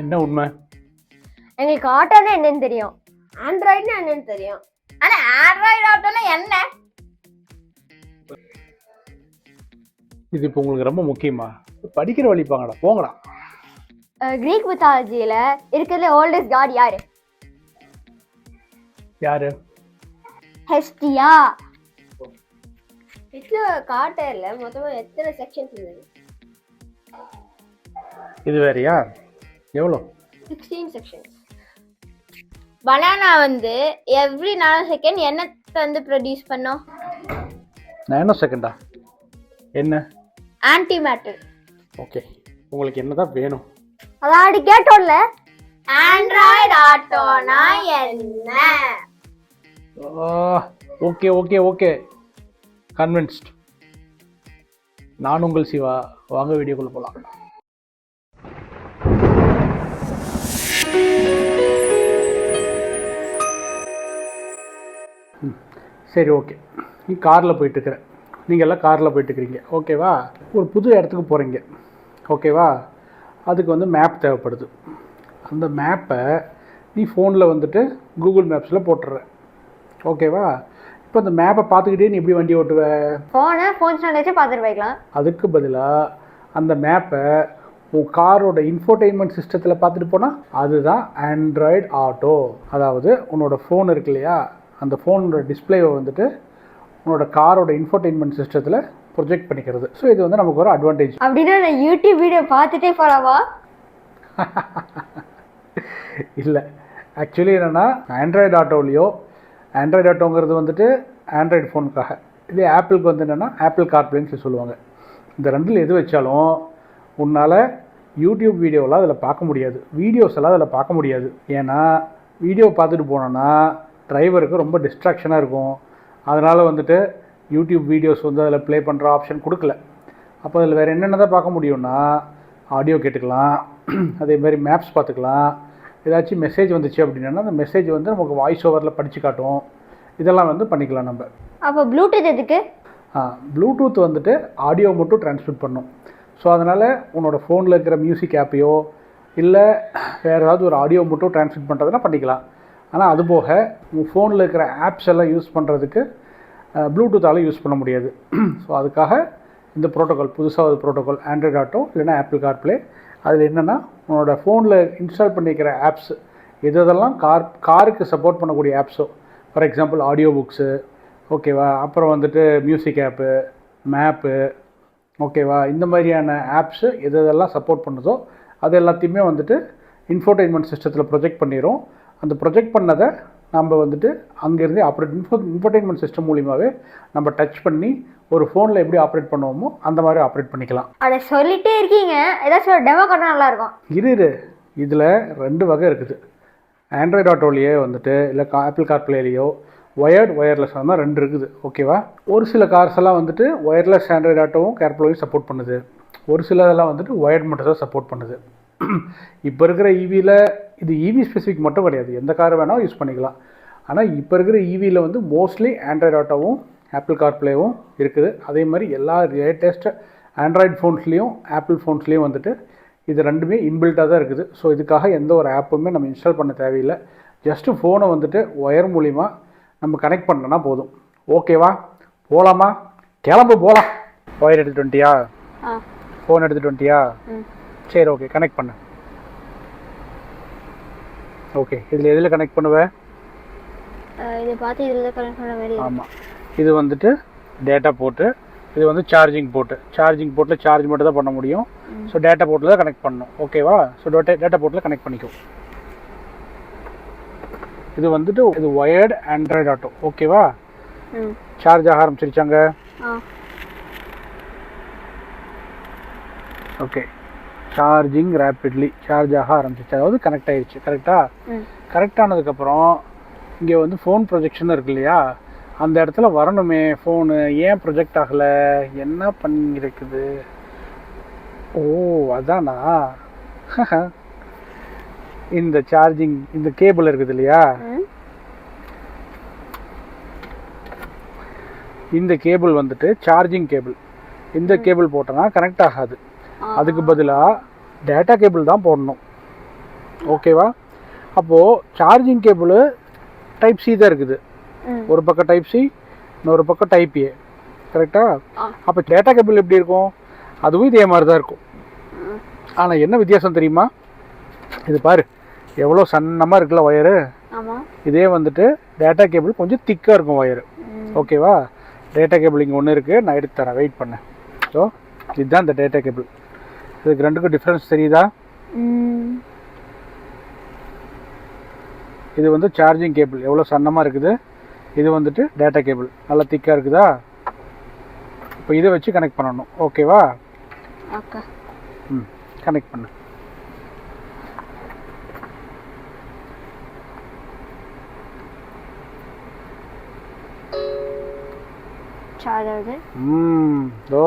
என்ன உண்மை? எங்களுக்கு ஆட்டோனா என்னன்னு தெரியும், ஆண்ட்ராய்டுனா என்னன்னு தெரியும். ஆனா ஆண்ட்ராய்டு ஆட்டோனா என்ன? இது இப்போ உங்களுக்கு ரொம்ப முக்கியமா? படிக்கிற வழிப்பாங்கடா, போங்கடா. கிரீக் மித்தாலஜியில இருக்கிறதுல ஓல்டஸ்ட் காட் யாரு? யாரு? ஹெஸ்டியா. இதுல காட்டர்ல மொத்தமா எத்தனை செக்ஷன்ஸ் இருந்தது? இது வேறயா? எவ்வளோ? 16 செக்ஷன்ஸ். பனானா வந்து எவ்ரி 4 செகண்ட் என்ன வந்து ப்ரொடியூஸ் பண்ணோம்? நானோ செகண்டா? என்ன? Anti matter. ஓகே, உங்களுக்கு என்னதான் வேணும்? அதாடி கேட்டோம்ல. ஆண்ட்ராய்டு ஆட்டோனா என்ன? Okay okay okay, convinced. நான் உங்கள் சிவா. வாங்க வீடியோக்குள்ள போகலாம். சரி, ஓகே. நீ காரில் போயிட்டுருக்குற, நீங்கள் எல்லாம் காரில் போயிட்டுருக்கிறீங்க, ஓகேவா? ஒரு புது இடத்துக்கு போகிறீங்க, ஓகேவா? அதுக்கு வந்து மேப் தேவைப்படுது. அந்த மேப்பை நீ ஃபோனில் வந்துட்டு கூகுள் மேப்ஸில் போட்டுடுற, ஓகேவா? இப்போ அந்த மேப்பை பார்த்துக்கிட்டே நீ எப்படி வண்டி ஓட்டுவ? ஃபோன் ஸ்டாண்ட் வச்சு பார்த்துட்டு போய்க்கலாம். அதுக்கு பதிலாக அந்த மேப்பை உன் காரோட இன்ஃபோடெயின்மெண்ட் சிஸ்டத்தில் பார்த்துட்டு போனால் அதுதான் ஆண்ட்ராய்டு ஆட்டோ. அதாவது உன்னோட ஃபோன் இருக்கு இல்லையா, அந்த ஃபோனோட டிஸ்பிளேவை வந்துட்டு உன்னோட காரோட இன்ஃபோடெயின்மெண்ட் சிஸ்டத்தில் ப்ரொஜெக்ட் பண்ணிக்கிறது. ஸோ இது வந்து நமக்கு ஒரு அட்வான்டேஜ். அப்படின்னா நான் யூடியூப் வீடியோ பார்த்துட்டே போகலாமா? இல்லை, ஆக்சுவலி என்னென்னா ஆண்ட்ராய்டு ஆட்டோலையோ, ஆண்ட்ராய்டு ஆட்டோங்கிறது வந்துட்டு ஆண்ட்ராய்டு ஃபோனுக்காக, இதே ஆப்பிளுக்கு வந்து என்னென்னா ஆப்பிள் கார்ப்ளேன்னு சொல்லுவாங்க. இந்த ரெண்டில் எது வச்சாலும் உன்னால் யூடியூப் வீடியோலாம் அதில் பார்க்க முடியாது, வீடியோஸ் எல்லாம் அதில் பார்க்க முடியாது. ஏன்னா வீடியோ பார்த்துட்டு போனோன்னா டிரைவருக்கு ரொம்ப டிஸ்ட்ராக்ஷனாக இருக்கும். அதனால் வந்துட்டு யூடியூப் வீடியோஸ் வந்து அதில் ப்ளே பண்ணுற ஆப்ஷன் கொடுக்கல. அப்போ அதில் வேறு என்னென்ன தான் பார்க்க முடியும்னா ஆடியோ கேட்டுக்கலாம், அதே மாதிரி மேப்ஸ் பார்த்துக்கலாம். ஏதாச்சும் மெசேஜ் வந்துச்சு அப்படின்னா அந்த மெசேஜ் வந்து நமக்கு வாய்ஸ் ஓவரில் படித்து காட்டும். இதெல்லாம் வந்து பண்ணிக்கலாம் நம்ம. அப்போ ப்ளூடூத் எதுக்கு? ப்ளூடூத் வந்துட்டு ஆடியோ மட்டும் ட்ரான்ஸ்மிட் பண்ணும். ஸோ அதனால் உன்னோட ஃபோனில் இருக்கிற மியூசிக் ஆப்பையோ இல்லை வேறு ஏதாவது ஒரு ஆடியோ மட்டும் ட்ரான்ஸ்மிட் பண்ணுறதுனா பண்ணிக்கலாம். ஆனால் அது போக உங்கள் ஃபோனில் இருக்கிற ஆப்ஸ் எல்லாம் யூஸ் பண்ணுறதுக்கு ப்ளூடூத்தால் யூஸ் பண்ண முடியாது. ஸோ அதுக்காக இந்த ப்ரோட்டோக்கால், புதுசாக ஒரு ப்ரோட்டோக்கால் ஆண்ட்ராய்டு ஆட்டோ இல்லைனா ஆப்பிள் கார்ப்ளே. அதில் என்னென்னா உன்னோட ஃபோனில் இன்ஸ்டால் பண்ணிக்கிற ஆப்ஸ் எதெல்லாம் காருக்கு சப்போர்ட் பண்ணக்கூடிய ஆப்ஸோ, ஃபார் எக்ஸாம்பிள் ஆடியோ புக்ஸு, ஓகேவா? அப்புறம் வந்துட்டு மியூசிக் ஆப்பு, மேப்பு, ஓகேவா? இந்த மாதிரியான ஆப்ஸு எதெல்லாம் சப்போர்ட் பண்ணுதோ அது எல்லாத்தையுமே வந்துட்டு இன்ஃபோடெயின்மெண்ட் சிஸ்டத்தில் ப்ரொஜெக்ட் பண்ணிடும். அந்த ப்ரொஜெக்ட் பண்ணதை நம்ம வந்துட்டு அங்கேருந்து இன்ஃபோடெயின்மெண்ட் சிஸ்டம் மூலிமாவே நம்ம டச் பண்ணி ஒரு ஃபோனில் எப்படி ஆப்ரேட் பண்ணுவோமோ அந்த மாதிரி ஆப்ரேட் பண்ணிக்கலாம். அதை சொல்லிட்டே இருக்கீங்க, ஏதாச்சும் ஒரு டெமோ காட்டினா நல்லாயிருக்கும். இரு, இதில் 2 வகை இருக்குது. ஆண்ட்ராய்டு ஆட்டோலேயே வந்துட்டு இல்லை ஆப்பிள் கார்ப்ளேலேயோ ஒயர்லெஸ் அந்த மாதிரி 2 இருக்குது, ஓகேவா? ஒரு சில கார்ஸ் எல்லாம் வந்துட்டு ஒயர்லெஸ் ஆண்ட்ராய்டு ஆட்டோவும் கார்ப்ளேயும் சப்போர்ட் பண்ணுது. ஒரு சிலதெல்லாம் வந்துட்டு ஒயர்ட் மட்டும் தான் சப்போர்ட் பண்ணுது. இப்போ இருக்கிற ஈவியில் இது ஈவி ஸ்பெசிஃபிக் மட்டும் கிடையாது, எந்த கார் வேணாலும் யூஸ் பண்ணிக்கலாம். ஆனால் இப்போ இருக்கிற ஈவியில் வந்து மோஸ்ட்லி ஆண்ட்ராய்டு ஆட்டோவும் ஆப்பிள் கார்ப்ளேவும் இருக்குது. அதே மாதிரி எல்லா லேட்டஸ்ட் ஆண்ட்ராய்டு ஃபோன்ஸ்லேயும் ஆப்பிள் ஃபோன்ஸ்லேயும் வந்துட்டு இது 2மே இன்பில்ட்டாக தான் இருக்குது. ஸோ இதுக்காக எந்த ஒரு ஆப்புமே நம்ம இன்ஸ்டால் பண்ண தேவையில்லை. ஜஸ்ட்டு ஃபோனை வந்துட்டு ஒயர் மூலிமா நம்ம கனெக்ட் பண்ணோன்னா போதும், ஓகேவா? போகலாமா? கிளம்பு போகலாம். ஒயர் எடுத்துகிட்டு வந்துட்டியா? ஃபோன் எடுத்துகிட்டு வந்துட்டியா? சரி, ஓகே, கனெக்ட் பண்ணு. ஓகே, இதில் எதில் கனெக்ட் பண்ணுவேன்? இதை பார்த்து இதில் கனெக்ட் பண்ண மாதிரி. ஆமாம், இது வந்துட்டு டேட்டா போட்டு, இது வந்து சார்ஜிங் போட்டில் சார்ஜ் மட்டும் தான் பண்ண முடியும். ஸோ டேட்டா போட்டில் தான் கனெக்ட் பண்ணணும், ஓகேவா? ஸோ டேட்டா போட்டில் கனெக்ட் பண்ணிக்கும். இது வந்துட்டு இது ஒயர்டு ஆண்ட்ராய்டு ஆட்டோ, ஓகேவா? சார்ஜ் ஆக ஆரம்பிச்சிருச்சாங்க. ஓகே, சார்ஜிங் ரேப்பிட்லி, சார்ஜ் ஆக ஆரம்பிச்சிச்சு, அதாவது கனெக்ட் ஆகிடுச்சு. கரெக்ட் ஆனதுக்கப்புறம் இங்கே வந்து ஃபோன் ப்ரொஜெக்ஷன் இருக்கு இல்லையா, அந்த இடத்துல வரணுமே ஃபோனு. ஏன் ப்ரொஜெக்ட் ஆகலை? என்ன பண்ணியிருக்குது? ஓ, அதானா? இந்த சார்ஜிங், இந்த கேபிள் இருக்குது இல்லையா, இந்த கேபிள் வந்துட்டு சார்ஜிங் கேபிள். இந்த கேபிள் போட்டோன்னா கனெக்ட் ஆகாது. அதுக்கு பதிலாக டேட்டா கேபிள் தான் போடணும். ஓகேவா? அப்போது சார்ஜிங் கேபிள் டைப் சி தான் இருக்குது. ஒரு பக்கம் டைப் சி, இன்னொரு பக்கம் டைப் ஏ. கரெக்டாக? அப்போ டேட்டா கேபிள் எப்படி இருக்கும்? அதுவும் இதே மாதிரி தான் இருக்கும். ஆனால் என்ன வித்தியாசம் தெரியுமா? இது பாரு, எவ்வளோ சன்னமாக இருக்குல்ல ஒயரு. இதே வந்துட்டு டேட்டா கேபிள் கொஞ்சம் திக்காக இருக்கும் ஒயரு. ஓகேவா? டேட்டா கேபிள் இங்கே ஒன்று இருக்குது, நான் எடுத்து தரேன், வெயிட் பண்ணேன். ஸோ இதுதான் இந்த டேட்டா கேபிள். இதுக்கு ரெண்டுக்கும் டிஃப்ரென்ஸ் தெரியுதா? இது வந்து சார்ஜிங் கேபிள் எவ்வளோ சன்னமாக இருக்குது, இது வந்துட்டு டேட்டா கேபிள் நல்லா திக்காக இருக்குதா? இப்போ இதை வச்சு கனெக்ட் பண்ணணும். ஓகேவா? கனெக்ட் பண்ணு. இதோ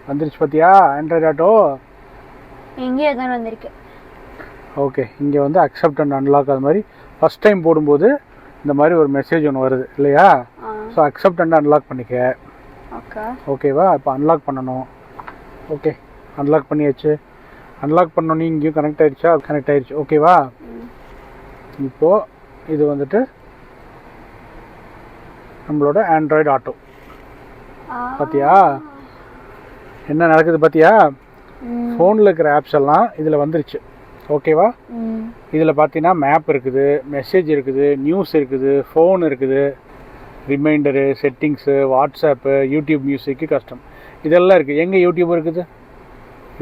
வந்துருச்சு பார்த்தியா ஆண்ட்ராய்டு ஆட்டோ. எங்கேயோ தான் வந்திருக்கு. ஓகே, இங்கே வந்து அக்செப்ட் அண்ட் அன்லாக் அது மாதிரி ஃபஸ்ட் டைம் போடும்போது இந்த மாதிரி ஒரு மெசேஜ் ஒன்று வருது இல்லையா? ஸோ அக்செப்ட் அண்ட் அன்லாக் பண்ணிக்க. ஓகேவா? இப்போ அன்லாக் பண்ணணும். ஓகே, அன்லாக் பண்ணியாச்சு. அன்லாக் பண்ணோன்னே இங்கேயும் கனெக்ட் ஆகிடுச்சா? கனெக்ட் ஆகிடுச்சு. ஓகேவா? இப்போது இது வந்துட்டு நம்மளோட ஆண்ட்ராய்டு ஆட்டோ. பார்த்தியா என்ன நடக்குது? பார்த்தியா? ஃபோனில் இருக்கிற ஆப்ஸ் எல்லாம் இதில் வந்துருச்சு. ஓகேவா? இதில் பார்த்தீங்கன்னா மேப் இருக்குது, மெசேஜ் இருக்குது, நியூஸ் இருக்குது, ஃபோன் இருக்குது, ரிமைண்டரு, செட்டிங்ஸு, வாட்ஸ்அப்பு, யூடியூப் மியூசிக்கு, கஸ்டம் இதெல்லாம் இருக்குது. எங்கே யூடியூப் இருக்குது?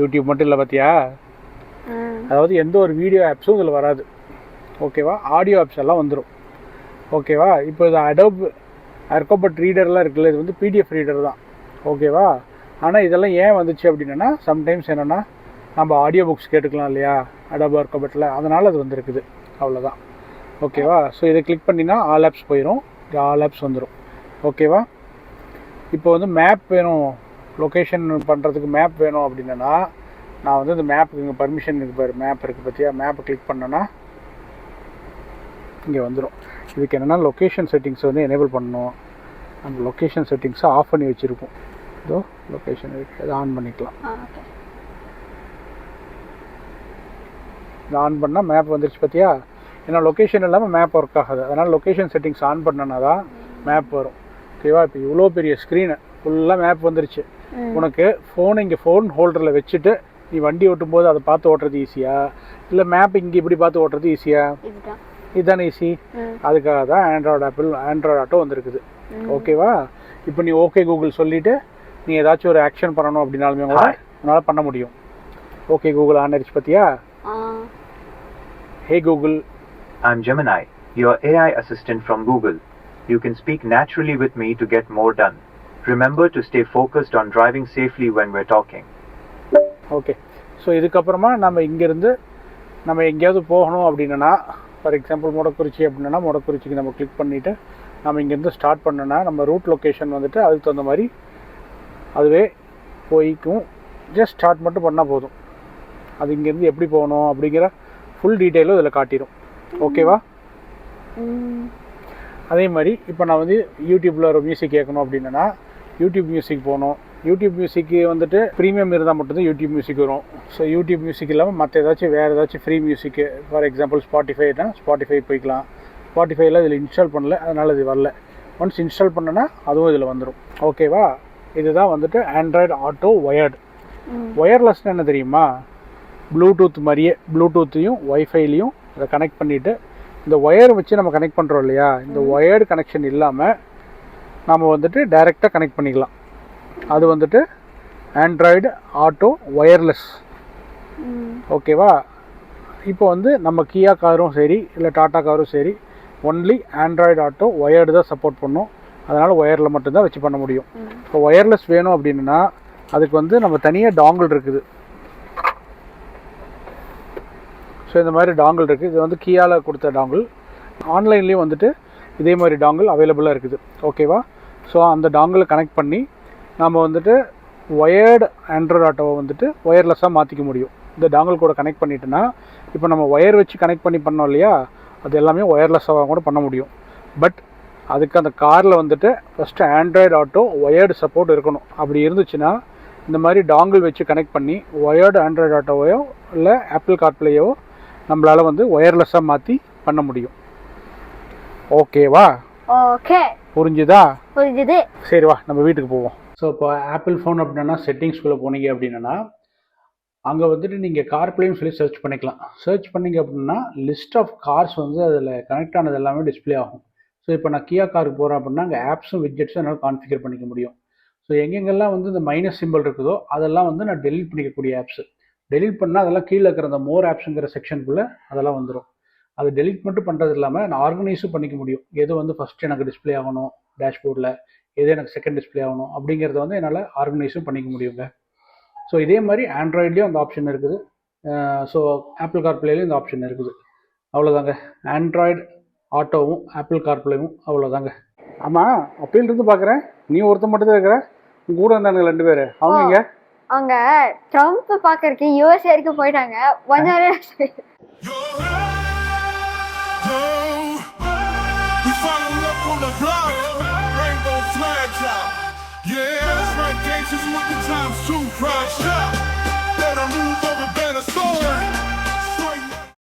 யூடியூப் மட்டும் இல்லை பார்த்தியா? அதாவது எந்த ஒரு வீடியோ ஆப்ஸும் இதில் வராது. ஓகேவா? ஆடியோ ஆப்ஸ் எல்லாம் வந்துடும். ஓகேவா? இப்போ இது அர்கோபட் ரீடர்லாம் இருக்குல்ல, இது வந்து பிடிஎஃப் ரீடர் தான். ஓகேவா? ஆனால் இதெல்லாம் ஏன் வந்துச்சு அப்படின்னா, சம்டைம்ஸ் என்னென்னா நம்ம ஆடியோ புக்ஸ் கேட்டுக்கலாம் இல்லையா அடோப் அர்கோபட்டில், அதனால் அது வந்துருக்குது. அவ்வளோதான். ஓகேவா? ஸோ இதை கிளிக் பண்ணினா ஆல் ஆப்ஸ் போயிடும், ஆல் ஆப்ஸ் வந்துடும். ஓகேவா? இப்போ வந்து மேப் வேணும், லொக்கேஷன் பண்ணுறதுக்கு மேப் வேணும் அப்படின்னா நான் வந்து இந்த மேப்புக்கு இங்கே பர்மிஷன் இருக்குது பாரு, மேப் இருக்குது பார்த்தியா? மேப்பை கிளிக் பண்ணேன்னா இங்கே வந்துடும். இதுக்கு என்னென்னா லொக்கேஷன் செட்டிங்ஸை வந்து எனேபிள் பண்ணணும். நம்ம லொக்கேஷன் செட்டிங்ஸை ஆஃப் பண்ணி வச்சுருப்போம். இதோ லொக்கேஷன் இருக்குது, அதை ஆன் பண்ணிக்கலாம். இதை ஆன் பண்ணால் மேப் வந்துருச்சு பார்த்தியா? ஏன்னா லொக்கேஷன் இல்லாமல் மேப் ஒர்க் ஆகாது. அதனால் லொக்கேஷன் செட்டிங்ஸ் ஆன் பண்ணனா தான் மேப் வரும். ஓகேவா? இப்போ இவ்வளோ பெரிய ஸ்க்ரீனு ஃபுல்லாக மேப் வந்துருச்சு. உனக்கு ஃபோனை இங்கே ஃபோன் ஹோல்டரில் வச்சுட்டு நீ வண்டி ஓட்டும் போது அதை பார்த்து ஓட்டுறது ஈஸியா, இல்லை மேப் இங்கே இப்படி பார்த்து ஓட்டுறது ஈஸியா? இதுதானே ஈஸி. அதுக்காக தான் ஆண்ட்ராய்டு ஆட்டோ வந்துருக்குது. ஓகேவா? இப்போ நீ ஓகே கூகுள் சொல்லிவிட்டு நீ ஏதாச்சும் ஒரு ஆக்ஷன் பண்ணணும் அப்படின்னாலுமே கூட உன்னால் பண்ண முடியும். ஓகே கூகுள் ஆன் ஆயிடுச்சு பார்த்தியா? Hey Google. I'm Gemini, your AI assistant from Google. You can speak naturally with me to get more done. Remember to stay focused on driving safely when we're talking. Okay, so இதுக்கப்புறமா நம்ம இங்கேருந்து நம்ம எங்கேயாவது போகணும் அப்படின்னா, for example Modakurichi அப்படின்னா மொடக்குறிச்சிக்கு நம்ம click பண்ணிவிட்டு நம்ம இங்கேருந்து ஸ்டார்ட் பண்ணோன்னா நம்ம ரூட் லொக்கேஷன் வந்துட்டு அதுக்கு தகுந்த மாதிரி அதுவே போய்க்கும். ஜஸ்ட் ஸ்டார்ட் மட்டும் பண்ணால் போதும். அது இங்கேருந்து எப்படி போகணும் அப்படிங்கிற ஃபுல் டீட்டெயிலும் இதில் காட்டிடும். ஓகேவா? அதே மாதிரி இப்போ நான் வந்து யூடியூப்பில் ஒரு மியூசிக் கேட்கணும் அப்படின்னா யூடியூப் மியூசிக் போகணும். யூடியூப் மியூசிக்கு வந்துட்டு ப்ரீமியம் இருந்தால் மட்டும்தான் யூடியூப் மியூசிக் வரும். ஸோ யூடியூப் மியூசிக் இல்லாமல் மற்ற ஏதாச்சும் வேறு ஏதாச்சும் ஃப்ரீ மியூசிக்கு, ஃபார் எக்ஸாம்பிள் ஸ்பாட்டிஃபைனா ஸ்பாட்டிஃபை போய்க்கலாம். ஸ்பாட்டிஃபைல இதில் இன்ஸ்டால் பண்ணல, அதனால் இது வரல. ஒன்ஸ் இன்ஸ்டால் பண்ணனா அதுவும் இதில் வந்துடும். ஓகேவா? இதுதான் வந்துட்டு ஆண்ட்ராய்டு ஆட்டோ ஒயர்டு. ஒயர்லெஸ்ன்னு என்ன தெரியுமா? ப்ளூடூத் மாதிரியே ப்ளூடூத்தையும் ஒய்ஃபைலையும் அதை கனெக்ட் பண்ணிவிட்டு இந்த ஒயர் வச்சு நம்ம கனெக்ட் பண்ணுறோம் இல்லையா, இந்த ஒயர்டு கனெக்ஷன் இல்லாமல் நம்ம வந்துட்டு டைரெக்டாக கனெக்ட் பண்ணிக்கலாம். அது வந்துட்டு ஆண்ட்ராய்டு ஆட்டோ ஒயர்லெஸ். ஓகேவா? இப்போ வந்து நம்ம கியா காரும் சரி இல்லை டாட்டா காரும் சரி ஒன்லி ஆண்ட்ராய்டு ஆட்டோ ஒயர்டு தான் சப்போர்ட் பண்ணும். அதனால் ஒயரில் மட்டும்தான் வச்சு பண்ண முடியும். இப்போ ஒயர்லெஸ் வேணும் அப்படின்னா அதுக்கு வந்து நம்ம தனியாக டாங்கிள் இருக்குது. ஸோ இந்த மாதிரி டாங்கிள் இருக்குது. இது வந்து கியாவில் கொடுத்த டாங்கிள். ஆன்லைன்லேயும் வந்துட்டு இதே மாதிரி டாங்கிள் அவைலபிளாக இருக்குது. ஓகேவா? ஸோ அந்த டாங்கிளை கனெக்ட் பண்ணி நம்ம வந்துட்டு ஒயர்டு ஆண்ட்ராய்டு ஆட்டோவை வந்துட்டு ஒயர்லெஸ்ஸாக மாற்றிக்க முடியும். இந்த டாங்கிள் கூட கனெக்ட் பண்ணிட்டோன்னா இப்போ நம்ம ஒயர் வச்சு கனெக்ட் பண்ணி பண்ணோம் இல்லையா, அது எல்லாமே ஒயர்லெஸ்ஸாக கூட பண்ண முடியும். பட் அதுக்கு அந்த காரில் வந்துட்டு first Android auto wired support இருக்கணும். அப்படி இருந்துச்சுன்னா இந்த மாதிரி டாங்கிள் வச்சு கனெக்ட் பண்ணி ஒயர்டு ஆண்ட்ராய்டு ஆட்டோவையோ இல்லை ஆப்பிள் கார்ப்ளேயோ நம்மளால் வந்து ஒயர்லெஸ்ஸாக மாற்றி பண்ண முடியும். ஓகேவா? ஓகே, புரிஞ்சுதா? புரிஞ்சுது. சரி வா நம்ம வீட்டுக்கு போவோம். ஸோ இப்போ ஆப்பிள் ஃபோன் அப்படின்னா செட்டிங்ஸ்குள்ளே போனீங்க அப்படின்னா அங்கே வந்துட்டு நீங்கள் கார்ப்ளேன்னு சொல்லி சர்ச் பண்ணிக்கலாம். சர்ச் பண்ணிங்க அப்படின்னா லிஸ்ட் ஆஃப் கார்ஸ் வந்து அதில் கனெக்ட் ஆனது எல்லாமே டிஸ்பிளே ஆகும். ஸோ இப்போ நான் கியா காருக்கு போகிறேன் அப்படின்னா அங்கே ஆப்ஸும் விட்ஜெட்ஸும் என்னால் கான்ஃபிகர் பண்ணிக்க முடியும். ஸோ எங்கெங்கெல்லாம் வந்து இந்த மைனஸ் சிம்பிள் இருக்குதோ அதெல்லாம் வந்து நான் டெலிட் பண்ணிக்கக்கூடிய ஆப்ஸு. டெலிட் பண்ணால் அதெல்லாம் கீழே இருக்கிற அந்த மோர் ஆப்ஸுங்கிற செக்ஷனுக்குள்ளே அதெல்லாம் வந்துடும். அது டெலிட் மட்டும் பண்ணுறது இல்லாமல் நான் ஆர்கனைஸும் பண்ணிக்க முடியும். எது வந்து ஃபஸ்ட்டு எனக்கு டிஸ்பிளே ஆகணும் டேஷ்போர்டில், எது எனக்கு செகண்ட் டிஸ்பிளே ஆகணும் அப்படிங்கிறத வந்து என்னால் ஆர்கனைஸும் பண்ணிக்க முடியுங்க. ஸோ இதே மாதிரி ஆண்ட்ராய்ட்லேயும் அந்த ஆப்ஷன் இருக்குது. ஸோ ஆப்பிள் கார்ப்ளேலையும் இந்த ஆப்ஷன் இருக்குது. அவ்வளோதாங்க. ஆண்ட்ராய்டு ஆட்டோவும் ஆப்பிள் கார்ப்ளேவும் அவ்வளோதாங்க. ஆமாம், அப்பையிலிருந்து பார்க்குறேன் நீ ஒருத்தர் மட்டும் தான் இருக்கிற, உங்க கூட இருந்தானுங்க 2 பேர். அவங்க இங்கே அவங்க ட்ரம்ப் பார்க்கறதுக்கு யூஎஸ்ஏ வரைக்கும் போயிட்டாங்க. We follow up on the block, rainbow flags out. Yeah, that's right, gangsters with the times too. Pride shot, let 'em move over better story.